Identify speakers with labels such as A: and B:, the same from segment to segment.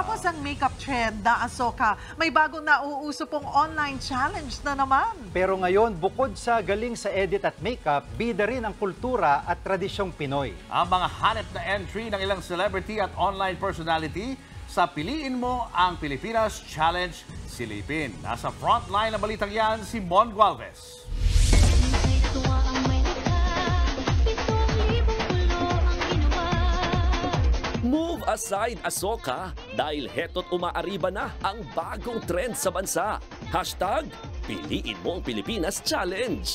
A: Matapos ang makeup trend na Asoka, may bagong nauuso pong online challenge na naman.
B: Pero ngayon, bukod sa galing sa edit at makeup, bida rin ang kultura at tradisyong Pinoy.
C: Ang mga hanep na entry ng ilang celebrity at online personality sa Piliin Mo ang Pilipinas Challenge silipin. Nasa frontline ng balitang yan si Mon Gualvez.
D: Move aside Asoka dahil heto't umaariba na ang bagong trend sa bansa. Hashtag, Piliin Mo ang Pilipinas Challenge.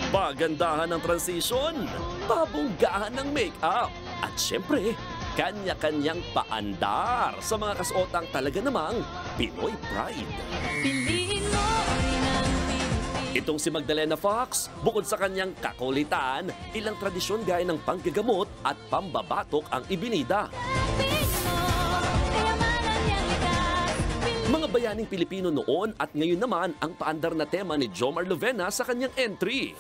D: Pagandahan ng transition, pabunggahan ng make-up, at syempre, kanya-kanyang paandar sa mga kasuotang talaga namang Pinoy pride. Itong si Magdalena Fox, bukod sa kanyang kakulitan, ilang tradisyon gaya ng panggagamot at pambabatok ang ibinida. Mga bayaning Pilipino noon at ngayon naman ang paandar na tema ni Jomar Lovena sa kanyang entry.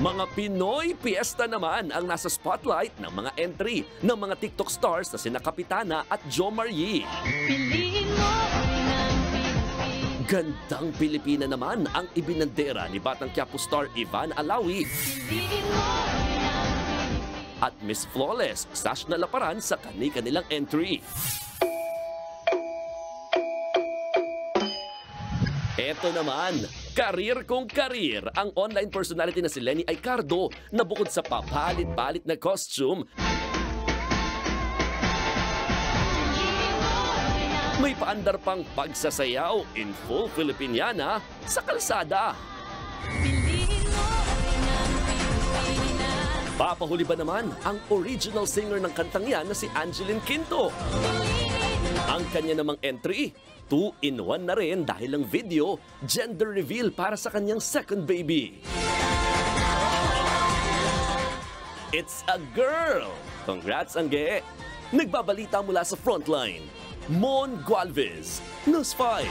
D: Mga Pinoy Fiesta naman ang nasa spotlight ng mga entry ng mga TikTok stars na sina Kapitana at Jomar Yee. Gandang Pilipina naman ang ibinandera ni Batang Quiapo star Ivan Alawi. At Miss Flawless, Sash na Laparan sa kani-kanilang entry. Eto naman, karir kong karir ang online personality na si Lenny Aicardo na bukod sa papalit-palit na costume, may paandar pang pagsasayaw in full Filipiniana sa kalsada. Papahuli ba naman ang original singer ng kantang yan na si Angeline Quinto? Ang kanya namang entry, 2-in-1 na rin dahil ang video, gender reveal para sa kanyang second baby. It's a girl! Congrats, Angge! Nagbabalita mula sa frontline. Mon Gualvez, News 5.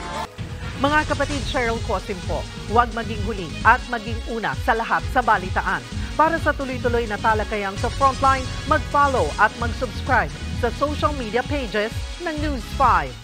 A: Mga kapatid, Cheryl Cosim po, huwag maging huli at maging una sa lahat sa balitaan. Para sa tuloy-tuloy na talakayan sa Frontline, mag-follow at mag-subscribe sa social media pages ng News 5.